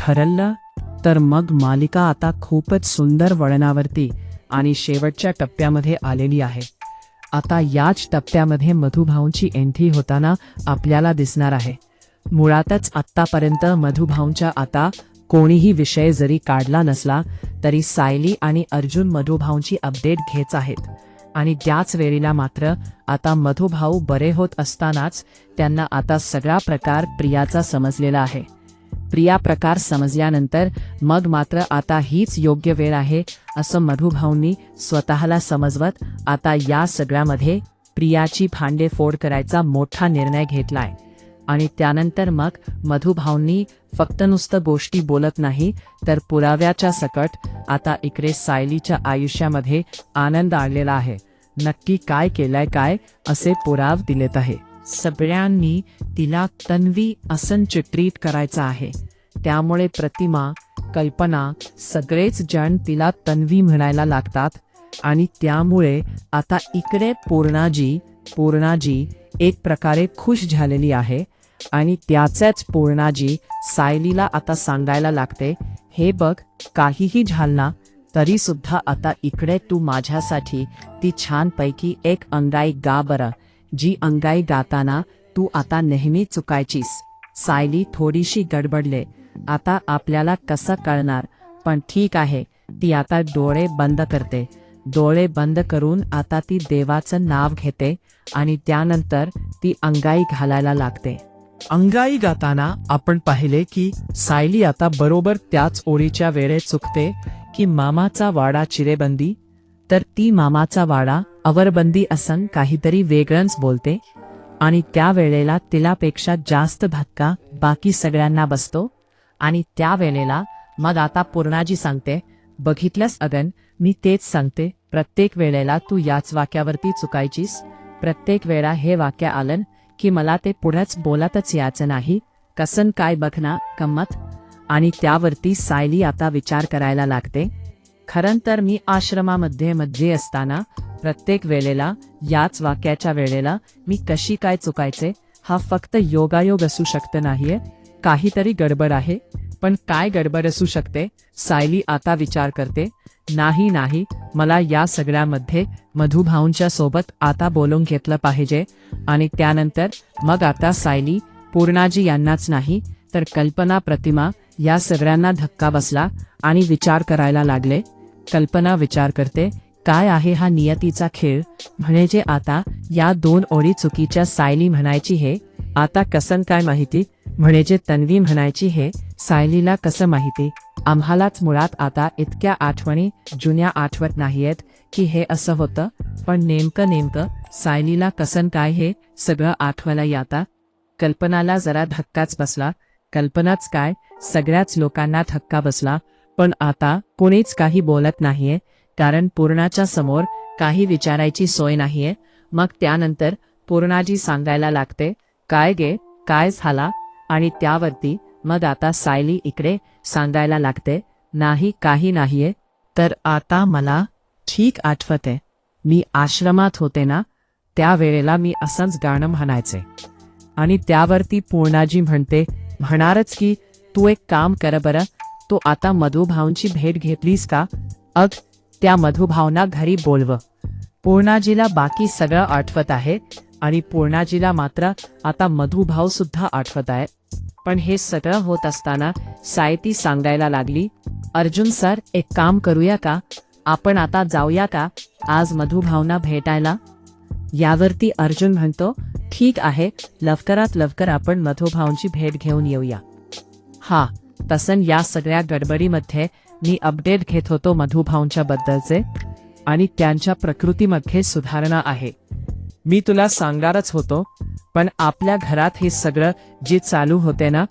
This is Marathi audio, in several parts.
ठरलं तर मग मालिका आता खूपच सुंदर वळणावरती आणि शेवटच्या टप्प्यामध्ये आलेली आहे. आता याच टप्प्यामध्ये मधुभाऊंची एंट्री होताना आपल्याला दिसणार आहे. मुळातच आत्तापर्यंत मधुभाऊंच्या आता कोणीही विषय जरी काढला नसला तरी सायली आणि अर्जुन मधुभाऊंची अपडेट घेत आहेत. आणि त्याच वेळेला मात्र आता मधुभाऊ बरे होत असतानाच त्यांना आता सगळा प्रकार प्रियाचा समजलेला आहे. प्रिया प्रकार समजल्यानंतर मग मात्र आता हीच योग्य वेळ आहे असं मधुभाऊंनी स्वतःला समजवत आता या सगळ्यामध्ये प्रियाची भांडेफोड करायचा मोठा निर्णय घेतलाय. आणि त्यानंतर मग मधुभाऊंनी फक्त नुसतं गोष्टी बोलत नाही तर पुराव्याच्या सकट आता इकडे सायलीच्या आयुष्यामध्ये आनंद आणलेला आहे. नक्की काय केलंय काय असे पुराव दिलेत आहे. सगळ्यांनी तिला तन्वी असं ट्रीट करायचं आहे. त्यामुळे प्रतिमा, कल्पना सगळेच जण तिला तन्वी म्हणायला लागतात. आणि त्यामुळे आता इकडे पूर्णाजी एक प्रकारे खुश झालेली आहे. आणि त्याचेच पूर्णाजी सायलीला आता सांगायला लागते, हे बघ काहीही झालं ना तरी सुद्धा आता इकडे तू माझ्यासाठी ती छानपैकी एक अंगाई गा बरं, जी अंगाई गाताना तू आता नेहमी चुकायचीस. सायली थोडीशी गडबडले. आता आपल्याला कसं कळणार, पण ठीक आहे. ती आता डोळे बंद करते. डोळे बंद करून आता ती देवाचं नाव घेते आणि त्यानंतर ती अंगाई घालायला लागते. अंगाई गाताना आपण पाहिले की सायली आता बरोबर त्याच ओळीच्या वेळेत चुकते की मामाचा वाडा चिरेबंदी, तर ती मामाचा वाडा अवरबंदी असं काहीतरी वेगळंच बोलते. आणि त्या वेळेला तिलापेक्षा जास्त धक्का बाकी सगळ्यांना बसतो. आणि त्या वेळेला मग आता पूर्णाजी सांगते, बघितलंस अगन, मी तेच सांगते, प्रत्येक वेळेला तू याच वाक्यावरती चुकायचीस. प्रत्येक वेळा हे वाक्य आलं की मला ते पुढेच बोलतच यायचं नाही. कसं काय बघना गंमत. आणि त्यावरती सायली आता विचार करायला लागते, खरं तर मी आश्रमामध्ये असताना प्रत्येक वेळेला याच वाक्याच्या वेळेला मी कशी काय चुकायचे, हा फक्त योगायोग असू शकत नाहीये, काहीतरी गडबड आहे. पण काय गडबड असू शकते, सायली आता विचार करते. नाही, मला या सगळ्यामध्ये मधुभाऊंच्या सोबत आता बोलून घेतलं पाहिजे. आणि त्यानंतर मग आता सायली, पूर्णाजी यांनाच नाही तर कल्पना, प्रतिमा या सगळ्यांना धक्का बसला आणि विचार करायला लागले. कल्पना विचार करते, काय आहे हा नियतीचा खेळ. म्हणजे आता या दोन ओळी चुकीच्या सायली म्हणायची हे आता कसं काय माहिती, म्हणजे तन्वी म्हणायची हे सायलीला कसं माहिती. आम्हालाच मुळात आता इतक्या आठवणी जुन्या आठवत नाहीयेत की हे असं होतं, पण नेमकं सायलीला कसं काय हे सगळं आठवायला येतं. कल्पनाला जरा धक्काच बसला. कल्पनाच काय, सगळ्याच लोकांना धक्का बसला. पण आता कोणीच काही बोलत नाहीये, कारण पूर्णाच्या समोर काही विचारायची सोय नाहीये. मग त्यानंतर पूर्णाजी सांगायला लागते, काय गे, काय झाला. आणि त्यावरती मग आता सायली इकडे सांगायला लागते, नाही काही नाहीये. तर आता मला ठीक आठवते, मी आश्रमात होते ना, त्या वेळेला मी असंच गाणं म्हणायचे. आणि त्यावरती पूर्णाजी म्हणणारच की तू एक काम कर बरं, तू आता मधुभाऊंची भेट घेतलीस का. त्या मधुभावना घरी बोलव. पूर्णाजीला बाकी सगळं आठवत आहे आणि पूर्णाजीला मात्र आता मधुभाऊ सुद्धा आठवत आहे. पण हे सगळं होत असताना सायली सांगायला लागली, अर्जुन सर, एक काम करूया का, आपण आता जाऊया का आज मधुभावना भेटायला. यावरती अर्जुन म्हणतो, ठीक आहे, लवकरात लवकर आपण मधुभाऊंची भेट घेऊन येऊया. हा, तसं या सगळ्या गडबडीमध्ये मी अपडेट घेत होतो मधुभाऊंच्या बद्दलचे आणि त्यांच्या प्रकृतीमध्ये सुधारणा आहे. मी तुला सांगणारच होतो, पण आपल्या घरात हे सगळं जे चालू होते ना,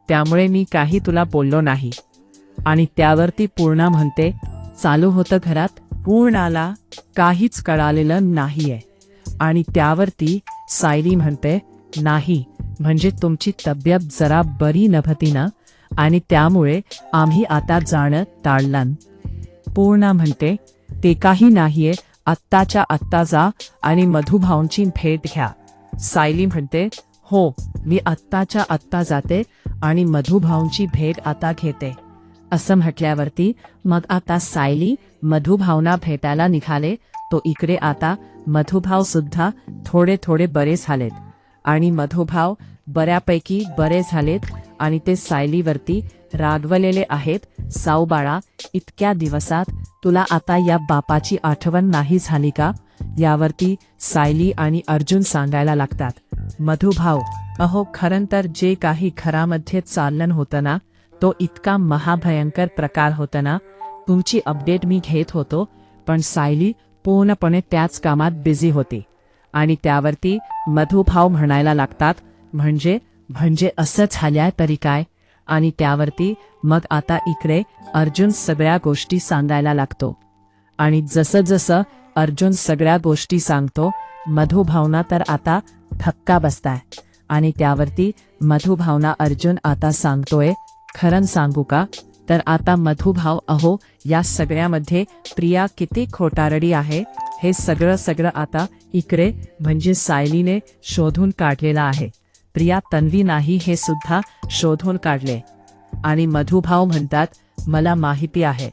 त्यामुळे मी काही तुला बोललो नाही. आणि त्यावरती पूर्णा म्हणते, चालू होतं घरात. पूर्णाला काहीच कळालेलं नाहीये. आणि त्यावरती सायली म्हणते, नाही म्हणजे तुमची तब्येत जरा बरी नव्हती ना, आणि त्यामुळे आम्ही आता जाणं टाळलं. पूर्णा म्हणते, ते काही नाहीये, आत्ताच्या आत्ता जा आणि मधुभाऊंची भेट घ्या. सायली म्हणते, हो, मी आत्ताच्या आत्ता जाते आणि मधुभाऊंची भेट आता घेते. असं म्हटल्यावरती मग आता सायली मधुभावना भेटायला निघाले. तो इकडे आता मधुभाव सुद्धा थोडे थोडे बरे झालेत आणि मधुभाव बऱ्यापैकी बरे झालेत आणि ते सायलीवरती रागवलेले आहेत. साऊ बाळा, इतक्या दिवसात तुला आता या बापाची आठवण नाही झाली का? यावरती सायली आणि अर्जुन सांगायला लागतात. मधुभाव, अहो खरं तर जे काही घरामध्ये चाललं होतं ना, तो इतका महाभयंकर प्रकार होता ना. तुमची अपडेट मी घेत होतो, पण सायली पूर्णपणे त्याच कामात बिझी होती. आणि त्यावरती मधुभाव म्हणायला लागतात, म्हणजे असं झालंय तरी काय? आणि त्यावरती मग आता इकडे अर्जुन सगळ्या गोष्टी सांगायला लागतो. आणि जसं जसं अर्जुन सगळ्या गोष्टी सांगतो, मधुभावना तर आता धक्का बसताय. आणि त्यावरती मधुभावना अर्जुन आता सांगतोय, खरं सांगू का? तर आता मधुभाव, अहो या सगळ्यामध्ये प्रिया किती खोटारडी आहे हे सगळं आता इकडे म्हणजे सायलीने शोधून काढलेलं आहे. प्रिया तन्वी नाही हे सुद्धा शोधून काढले. आणि मधुभाव म्हणतात, मला माहिती आहे.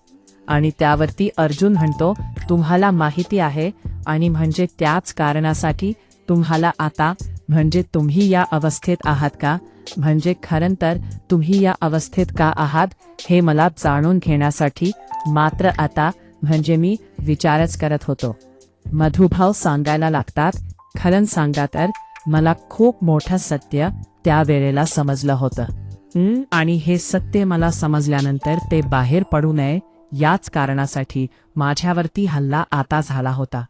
आणि त्यावरती अर्जुन म्हणतो, तुम्हाला माहिती आहे आणि म्हणजे त्याच कारणासाठी तुम्हाला आता म्हणजे तुम्ही या अवस्थेत आहात का? म्हणजे खरं तर तुम्ही या अवस्थेत का आहात हे मला जाणून घेण्यासाठी मात्र आता म्हणजे मी विचारच करत होतो. मधुभाव सांगायला लागतात, खरं सांगा तर मला खूप मोठं सत्य त्यावेळेला समजलं होतं. आणि हे सत्य मला समजल्यानंतर ते बाहेर पडू नये याच कारणासाठी माझ्यावरती हल्ला आता झाला होता.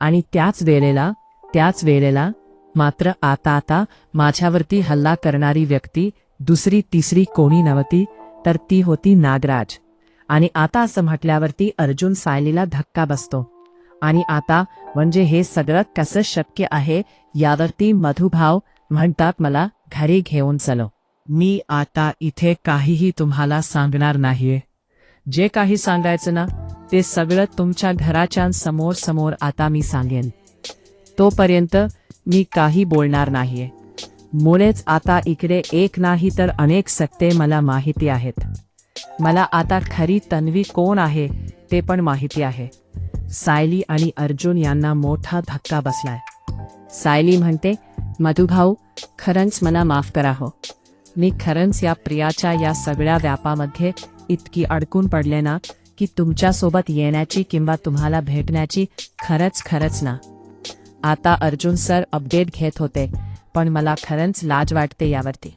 आणि त्याच वेळेला मात्र आता माझ्यावरती हल्ला करणारी व्यक्ती दुसरी तिसरी कोणी नव्हती, तर ती होती नागराज. आणि आता असं म्हटल्यावरती अर्जुन सायलीला धक्का बसतो. आणि आता म्हणजे हे सगळं कसं शक्य आहे यावरती मधुभाव म्हणतात, मला घरी घेऊन चलो. मी आता इथे काहीही तुम्हाला सांगणार नाहीये. जे काही सांगायचं ना ते सगळं तुमच्या घराच्या समोर आता मी सांगेन. तोपर्यंत मी काही बोलणार नाहीये. मुळेच आता इकडे एक नाही तर अनेक सत्ये मला माहिती आहेत. मला आता खरी तन्वी कोण आहे ते पण माहिती आहे. सायली आणि अर्जुन यांना मोठा धक्का बसलाय. सायली म्हणते, मधुभाऊ खरंच मला माफ करा हो. मी खरंच या प्रियाच्या या सगळ्या व्यापामध्ये इतकी अडकून पडले ना की तुमच्यासोबत येण्याची किंवा तुम्हाला भेटण्याची खरंच ना. आता अर्जुन सर अपडेट घेत होते, पण मला खरंच लाज वाटते यावरती.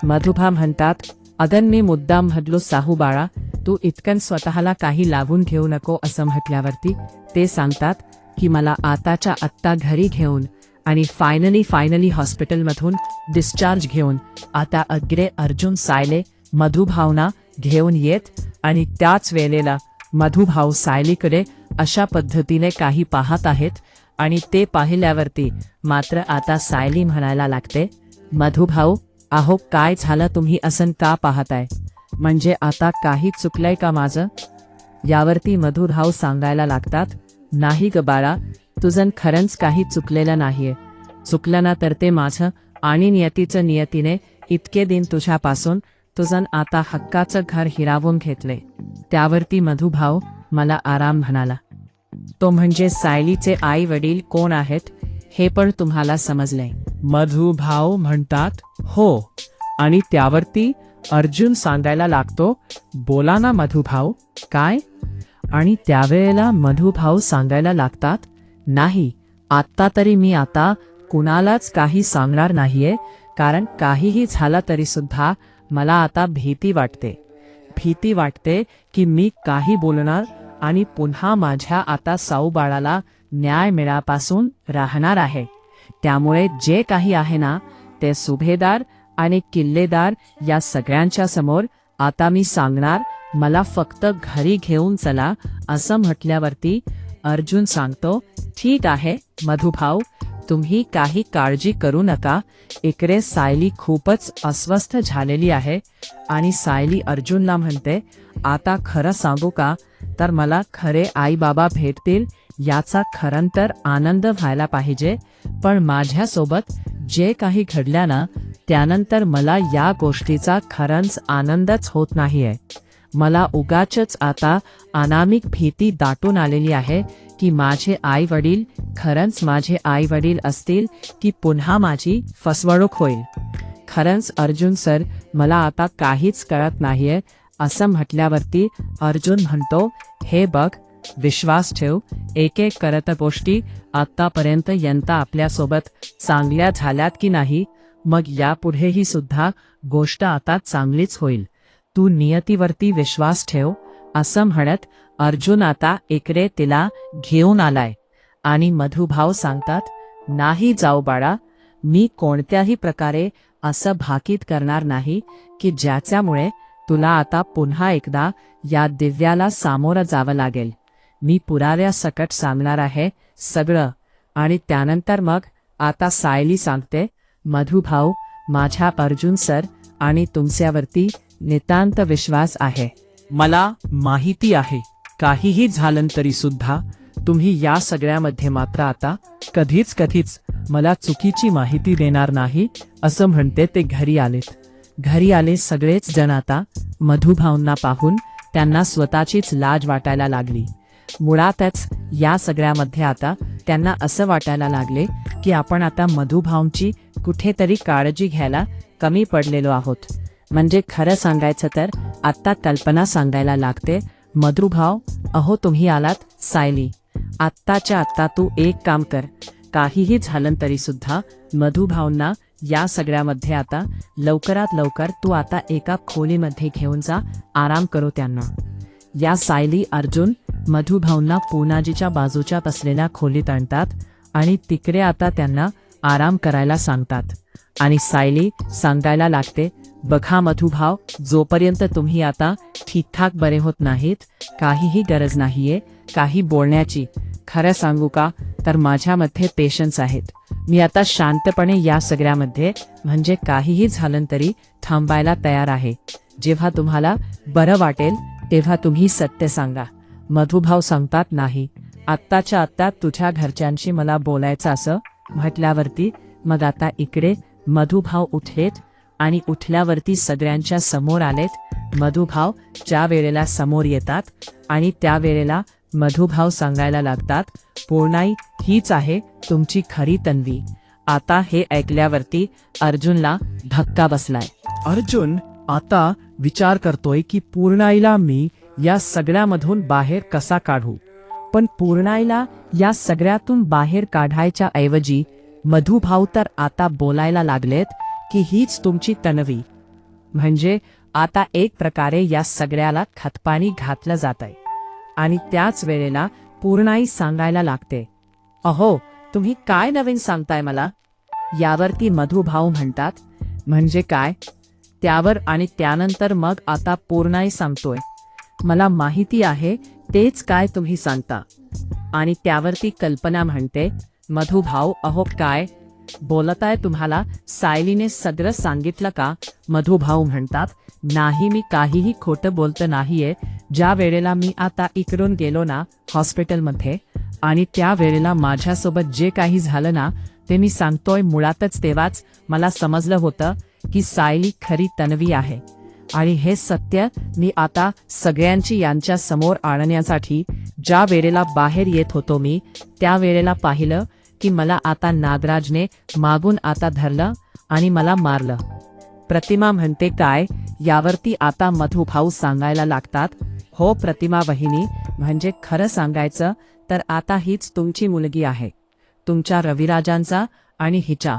मधुभा म्हणतात, अगं मी मुद्दाम म्हटलो साहू बाळा, तू इतकन स्वतःला काही लावून घेऊ नको. असं म्हटल्यावरती ते सांगतात की मला आताच्या आत्ता घरी घेऊन आणि फायनली हॉस्पिटलमधून डिस्चार्ज घेऊन आता अग्रे अर्जुन सायले मधुभावना घेऊन येत. आणि त्याच वेळेला मधुभाव सायलीकडे अशा पद्धतीने काही पाहत आहेत. आणि ते पाहिल्यावरती मात्र आता सायली म्हणायला लागते, मधुभाऊ अहो काय झालं, तुम्ही असं का पाहताय? म्हणजे आता काही चुकलंय का माझं? यावरती मधुभाव सांगायला लागतात, नाही ग बाळा, तुझं खरंच काही चुकलेलं नाहीये. चुकलं ना तर ते माझं आणि नियतीने इतके दिन तुझ्यापासून तुझं आता हक्काचं घर हिरावून घेतले. त्यावरती मधुभाव मला आराम म्हणाला. तो म्हणजे सायलीचे आई वडील कोण आहेत हे पण तुम्हाला समजले. मधुभाव म्हणतात, हो. आणि त्यावरती अर्जुन सांगायला लागतो, बोला ना मधुभाव, काय? आणि त्यावेळेला मधुभाव सांगायला लागतात, नाही आत्ता तरी मी आता कुणालाच काही सांगणार नाहीये, कारण काहीही झालं तरी सुद्धा मला आता भीती वाटते की मी काही बोलणार आणि पुन्हा माझ्या आता साऊ बाळाला न्याय मिळापासून राहणार आहे. त्यामुळे जे काही आहे ना ते सुभेदार आणि किल्लेदार या सगळ्यांच्या समोर आता मी सांगणार. मला फक्त घरी घेऊन चला. असं म्हटल्यावरती अर्जुन सांगतो, ठीक आहे मधुभाऊ, तुम्ही काही काळजी करू नका. इकडे सायली खूपच अस्वस्थ झालेली आहे. आणि सायली अर्जुनला म्हणते, आता खरं सांगू का, तर मला खरे आई बाबा भेटतील याचा खरं तर आनंद व्हायला पाहिजे, पण माझ्यासोबत जे काही घडलं ना त्यानंतर मला या गोष्टीचा खरंच आनंदच होत नाहीये. मला उगाचच आता अनामिक भीती दाटून आलेली आहे की माझे आई वडील खरंच माझे आई वडील असतील की पुन्हा माझी फसवणूक होईल. खरंच अर्जुन सर, मला आता काहीच कळत नाहीये. असं म्हटल्यावरती अर्जुन म्हणतो, हे बघ, विश्वास ठेव, एक एक करत गोष्टी आतापर्यंत यंता आपल्यासोबत चांगल्या झाल्यात की नाही, मग यापुढेही सुद्धा गोष्ट आता चांगलीच होईल. तू नियतीवरती विश्वास ठेव. असं म्हणत अर्जुन आता इकडे तिला घेऊन आलाय आणि मधुभाऊ सांगतात, नाही जाऊ बाळा, मी कोणत्याही प्रकारे असं भाकीत करणार नाही की ज्याच्यामुळे तुला आता पुन्हा एकदा या दिव्याला सामोरं जावं लागेल. मी पुराव्यासकट सांगणार आहे सगळं. आणि त्यानंतर मग आता सायली सांगते, मधुभाऊ, माझ्या अर्जुन सर आणि तुमच्यावरती नितांत विश्वास आहे. मला माहिती आहे, काहीही झालं तरी सुद्धा तुम्ही या सगळ्यामध्ये मात्र आता कधीच मला चुकीची माहिती देणार नाही. असं म्हणते ते घरी आलेत. घरी आले सगळेच जण. आता मधुभाऊंना पाहून त्यांना स्वतःचीच लाज वाटायला लागली. मुळातच या सगळ्यामध्ये आता त्यांना असं वाटायला लागले की आपण आता मधुभाऊंची कुठेतरी काळजी घ्यायला कमी पडलेलो आहोत. म्हणजे खरं सांगायचं तर आत्ता कल्पना सांगायला लागते, मधुभाऊ, अहो तुम्ही आलात. सायली, आत्ताच्या आत्ता तू एक काम कर, काहीही झालं तरी सुद्धा मधुभाऊंना या सगळ्यामध्ये आता लवकरात लवकर तू आता एका खोलीमध्ये घेऊन जा, आराम करू त्यांना. या सायली अर्जुन मधुभाऊंना पूनाजीच्या बाजूच्या असलेल्या खोलीत आणतात आणि तिकडे आता त्यांना आराम करायला सांगतात. आणि सायली सांगायला लागते, बघा मधुभाऊ, जोपर्यंत तुम्ही आता ठीकठाक बरे होत नाहीत, काहीही गरज नाहीये काही बोलण्याची. खरं सांगू का, तर माझ्यामध्ये पेशन्स आहेत. मी आता शांतपणे या सगळ्यामध्ये म्हणजे काहीही झालं तरी थांबायला तयार आहे. जेव्हा तुम्हाला बरं वाटेल तेव्हा तुम्ही सत्य सांगा. मधुभाऊ सांगतात, नाही, आत्ताच्या आत्ता तुझ्या घरच्यांशी मला बोलायचं. असं म्हटल्यावरती मग आता इकडे मधुभाऊ उठलेत आणि उठल्यावरती सगळ्यांच्या समोर आलेत. मधुभाऊ ज्या वेळेला समोर येतात आणि त्या वेळेला मधुभाऊ सांगायला लागतात, पूर्णाई हीच आहे तुमची खरी तन्वी. आता हे ऐकल्यावरती अर्जुनला धक्का बसलाय. अर्जुन आता विचार करतोय की पूर्णाईला मी या सगळ्यामधून बाहेर कसा काढू. पण पूर्णाईला या सगळ्यातून बाहेर काढायच्या ऐवजी मधुभाऊ तर आता बोलायला लागलेत की हीच तुमची तन्वी. म्हणजे आता एक प्रकारे या सगळ्याला खतपाणी घातलं जातंय. आणि त्याच वेळेला पूर्णाई सांगायला लागते, अहो तुम्ही काय नवीन सांगताय मला. यावरती मधुभाऊ म्हणतात, म्हणजे काय. त्यावर आणि त्यानंतर मग आता पूर्णाई सांगतोय, मला माहिती आहे तेच काय तुम्ही सांगता. आणि त्यावरती कल्पना म्हणते, मधुभाऊ, अहो काय बोलताय तुम्हाला. सायलीने सगळं सांगितलं का. मधुभाऊ म्हणतात, नाही, मी काहीही खोटं बोलत नाहीये. ज्या वेळेला मी आता इकडून गेलो ना हॉस्पिटलमध्ये आणि त्या वेळेला माझ्यासोबत जे काही झालं ना ते मी सांगतोय. मुळातच तेव्हाच मला समजलं होतं की सायली खरी तन्वी आहे. आणि हे सत्य मी आता सगळ्यांची यांच्या समोर आणण्यासाठी ज्या वेळेला बाहेर येत होतो मी त्या वेळेला पाहिलं की मला आता नागराजने मागून आता धरलं आणि मला मारलं. प्रतिमा म्हणते, काय. यावरती आता मधुभाऊ सांगायला लागतात, हो प्रतिमा वहिनी, म्हणजे खरं सांगायचं तर आता हीच तुमची मुलगी आहे. तुमच्या रविराजांचा आणि हिच्या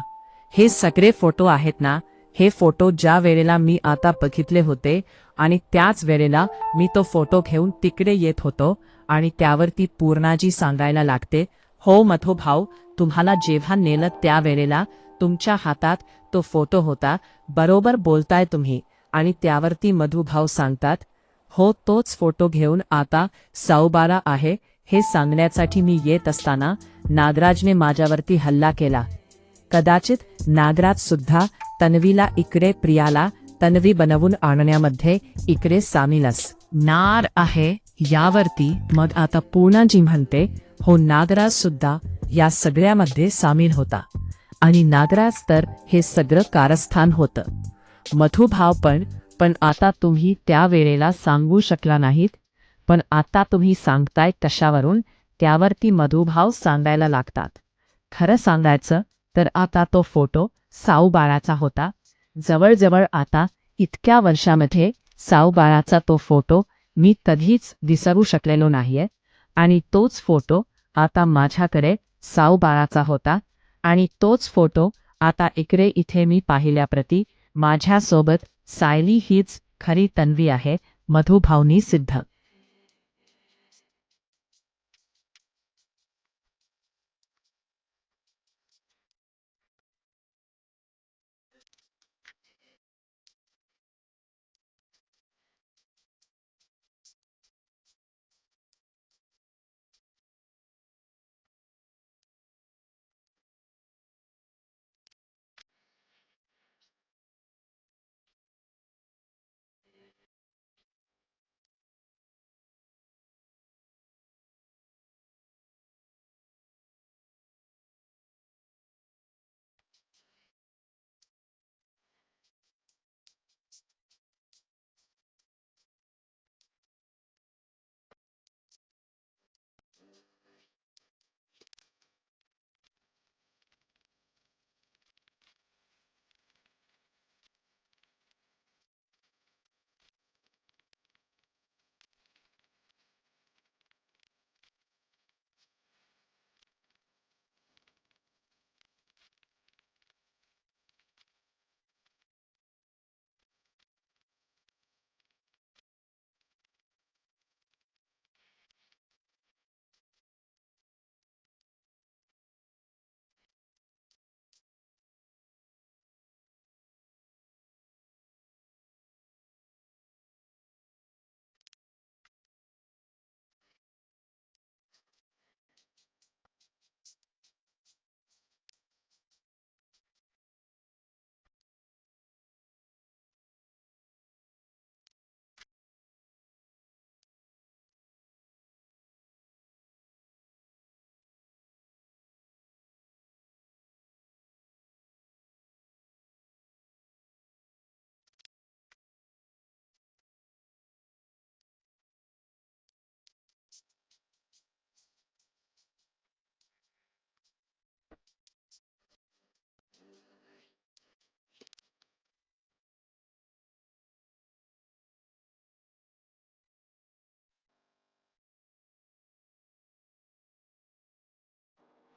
हे सगळे फोटो आहेत ना, हे फोटो ज्या वेळेला मी आता बघितले होते आणि त्याच वेळेला मी तो फोटो घेऊन तिकडे येत होतो. आणि त्यावरती पूर्णाजी सांगायला लागते, हो मधुभाऊ, तुम्हाला जेव्हा नेलं त्या वेळेला तुमच्या हातात तो फोटो होता. बरोबर बोलताय तुम्ही. आणि त्यावरती मधुभाऊ सांगतात, हो तोच फोटो घेऊन आता 12:15 आहे हे सांगण्यासाठी मी येत असताना नागराजने माझ्यावरती हल्ला केला. कदाचित नागराज सुद्धा तन्वीला इकडे प्रियाला तन्वी बनवून आणण्यामध्ये इकडे सामील असणार आहे. यावरती मग आता पूर्णाजी म्हणते, हो नागराज सुद्धा या सगळ्यामध्ये सामील होता. आणि नागराज तर हे सगळं कारस्थान होतं. मधुभाव पण आता तुम्ही त्या वेळेला सांगू शकला नाहीत, पण आता तुम्ही सांगताय कशावरून, त्यावरती मधुभाव सांगायला लागतात. खरं सांगायचं तर आता तो फोटो साऊबाळाचा होता. जवळजवळ आता इतक्या वर्षामध्ये साऊबाळाचा तो फोटो मी कधीच विसरू शकलेलो नाहीये. आणि तोच फोटो आता माझ्याकडे साऊबाळाचा होता. आणि तोच फोटो आता इथे मी पाहिल्याप्रती माझ्यासोबत सायली हीच खरी तन्वी आहे, मधुभावनी सिद्ध.